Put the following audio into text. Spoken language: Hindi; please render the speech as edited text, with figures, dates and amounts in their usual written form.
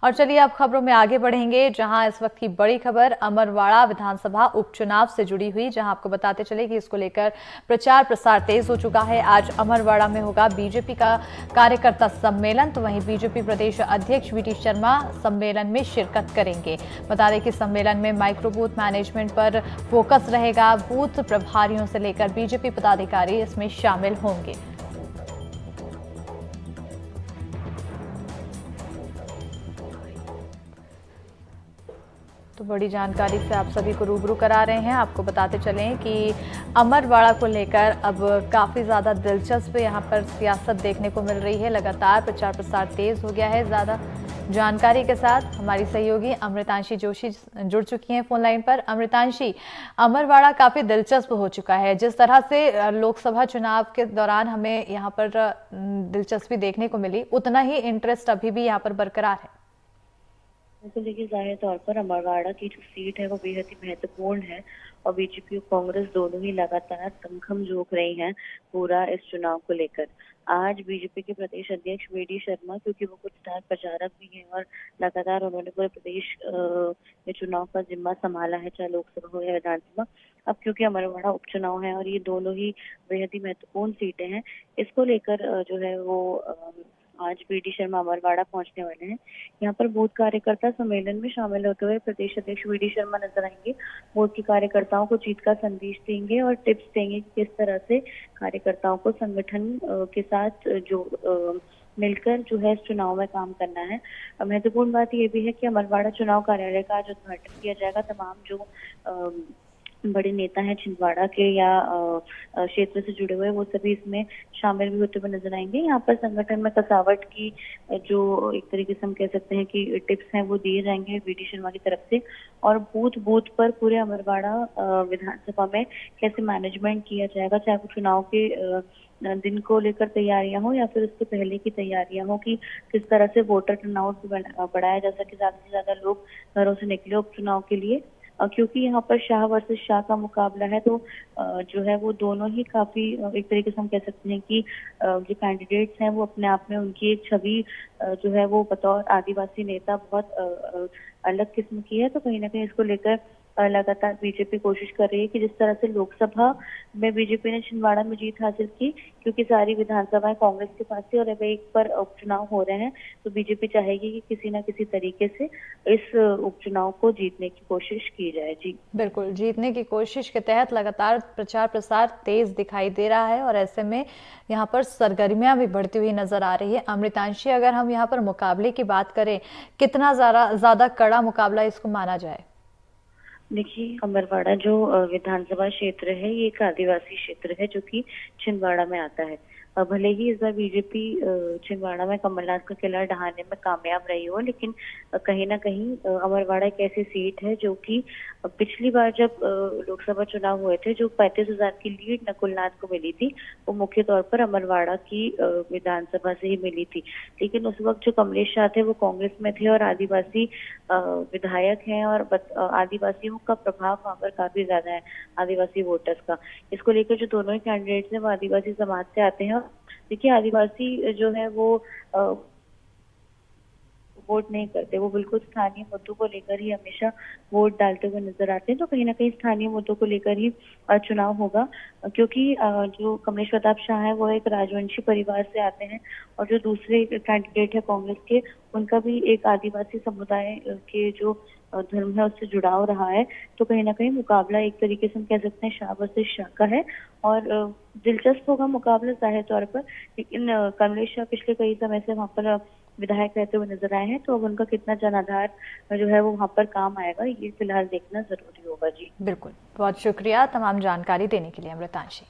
और चलिए अब खबरों में आगे बढ़ेंगे, जहां इस वक्त की बड़ी खबर अमरवाड़ा विधानसभा उपचुनाव से जुड़ी हुई, जहां आपको बताते चले कि इसको लेकर प्रचार प्रसार तेज हो चुका है। आज अमरवाड़ा में होगा बीजेपी का कार्यकर्ता सम्मेलन, तो वहीं बीजेपी प्रदेश अध्यक्ष वीडी शर्मा सम्मेलन में शिरकत करेंगे। बता दें कि सम्मेलन में माइक्रो बूथ मैनेजमेंट पर फोकस रहेगा। बूथ प्रभारियों से लेकर बीजेपी पदाधिकारी इसमें शामिल होंगे। तो बड़ी जानकारी से आप सभी को रूबरू करा रहे हैं। आपको बताते चलें कि अमरवाड़ा को लेकर अब काफ़ी ज़्यादा दिलचस्प यहाँ पर सियासत देखने को मिल रही है। लगातार प्रचार प्रसार तेज हो गया है। ज़्यादा जानकारी के साथ हमारी सहयोगी अमृतांशी जोशी जुड़ चुकी हैं फोन लाइन पर। अमृतांशी, अमरवाड़ा काफ़ी दिलचस्प हो चुका है। जिस तरह से लोकसभा चुनाव के दौरान हमें यहाँ पर दिलचस्पी देखने को मिली, उतना ही इंटरेस्ट अभी भी यहाँ पर बरकरार है। तो देखिए, जाहिर तौर पर अमरवाड़ा की जो सीट है वो बेहद ही महत्वपूर्ण है और बीजेपी और कांग्रेस दोनों ही लगातार तमखम जोक रही हैं पूरा इस चुनाव को लेकर। आज बीजेपी के प्रदेश अध्यक्ष वीडी शर्मा, क्योंकि वो कुछ स्टार प्रचारक भी हैं और लगातार उन्होंने पूरे प्रदेश में चुनाव का जिम्मा संभाला है, चाहे लोकसभा हो या विधानसभा। अब क्योंकि अमरवाड़ा उपचुनाव है और ये दोनों ही बेहद ही महत्वपूर्ण सीटें हैं, इसको लेकर जो है वो आज वीडी शर्मा अमरवाड़ा पहुंचने वाले हैं। यहाँ पर बूथ कार्यकर्ता सम्मेलन में शामिल होते हुए प्रदेश अध्यक्ष वीडी शर्मा नजर आएंगे। बूथ के कार्यकर्ताओं को जीत का संदेश देंगे और टिप्स देंगे कि किस तरह से कार्यकर्ताओं को संगठन के साथ जो मिलकर जो है इस चुनाव में काम करना है। महत्वपूर्ण बात यह भी है कि अमरवाड़ा चुनाव कार्यालय का आज उद्घाटन किया जाएगा। तमाम जो बड़े नेता हैं छिंदवाड़ा के या क्षेत्र से जुड़े हुए, वो सभी इसमें शामिल भी होते हुए नजर आएंगे। यहाँ पर संगठन में कसावट की जो एक तरीके से हम कह सकते हैं कि टिप्स हैं वो दिए जाएंगे वीडी शर्मा की तरफ से। और बूथ बूथ पर पूरे अमरवाड़ा विधानसभा में कैसे मैनेजमेंट किया जाएगा, चाहे वो चुनाव के दिन को लेकर तैयारियां हो या फिर उसके पहले की तैयारियां हो, कि किस तरह से वोटर टर्नआउट बढ़ाया जा सके, ज्यादा से ज्यादा लोग घरों से निकले उपचुनाव के लिए। क्योंकि यहाँ पर शाह वर्सेस शाह का मुकाबला है, तो जो है वो दोनों ही काफी एक तरीके से हम कह सकते हैं कि जो कैंडिडेट्स हैं वो अपने आप में उनकी एक छवि जो है वो बतौर आदिवासी नेता बहुत अलग किस्म की है। तो कहीं ना कहीं इसको लेकर लगातार बीजेपी कोशिश कर रही है कि जिस तरह से लोकसभा में बीजेपी ने छिंदवाड़ा में जीत हासिल की, क्योंकि सारी विधानसभाएं कांग्रेस के पास थी और अब एक पर उपचुनाव हो रहे हैं, तो बीजेपी चाहेगी कि किसी न किसी तरीके से इस उपचुनाव को जीतने की कोशिश की जाए। जी बिल्कुल, जीतने की कोशिश के तहत लगातार प्रचार प्रसार तेज दिखाई दे रहा है और ऐसे में यहाँ पर सरगर्मियां भी बढ़ती हुई नजर आ रही है। अमृतांशी, अगर हम यहाँ पर मुकाबले की बात करें, कितना ज्यादा कड़ा मुकाबला इसको माना जाए? देखिए, अमरवाड़ा जो विधानसभा क्षेत्र है ये एक आदिवासी क्षेत्र है जो कि छिंदवाड़ा में आता है। भले ही इस बार बीजेपी छिंदवाड़ा में कमलनाथ का किला ढहाने में कामयाब रही हो, लेकिन कहीं ना कहीं अमरवाड़ा एक ऐसी सीट है जो कि पिछली बार जब लोकसभा चुनाव हुए थे, जो 35,000 की लीड नकुलनाथ को मिली थी, वो मुख्य तौर पर अमरवाड़ा की विधानसभा से ही मिली थी। लेकिन उस वक्त जो कमलेश शाह थे वो कांग्रेस में थे और आदिवासी विधायक हैं और आदिवासियों का प्रभाव वहां पर काफी ज्यादा है, आदिवासी वोटर्स का। इसको लेकर जो दोनों ही कैंडिडेट्स हैं वो आदिवासी समाज से आते हैं। देखिए, आदिवासी जो है वो वोट नहीं करते, वो बिल्कुल स्थानीय मुद्दों को लेकर ही हमेशा वोट डालते हुए नजर आते हैं। तो कहीं ना कहीं स्थानीय मुद्दों को लेकर ही चुनाव होगा, क्योंकि जो कमलेश प्रताप शाह है वो एक राजवंशी परिवार से आते हैं और जो दूसरे कैंडिडेट है कांग्रेस के, उनका भी एक आदिवासी समुदाय के जो धर्म है उससे जुड़ाव रहा है। तो कहीं ना कहीं मुकाबला एक तरीके से हम कह सकते हैं शाह वर्सेस शाह का है और दिलचस्प होगा मुकाबला जाहिर तौर पर। लेकिन कमलेश शाह पिछले कई समय से वहां पर विधायक रहते हुए नजर आए हैं, तो अब उनका कितना जनाधार जो है वो वहां पर काम आएगा, ये फिलहाल देखना जरूरी होगा। जी बिल्कुल, बहुत शुक्रिया तमाम जानकारी देने के लिए अमृतांशी।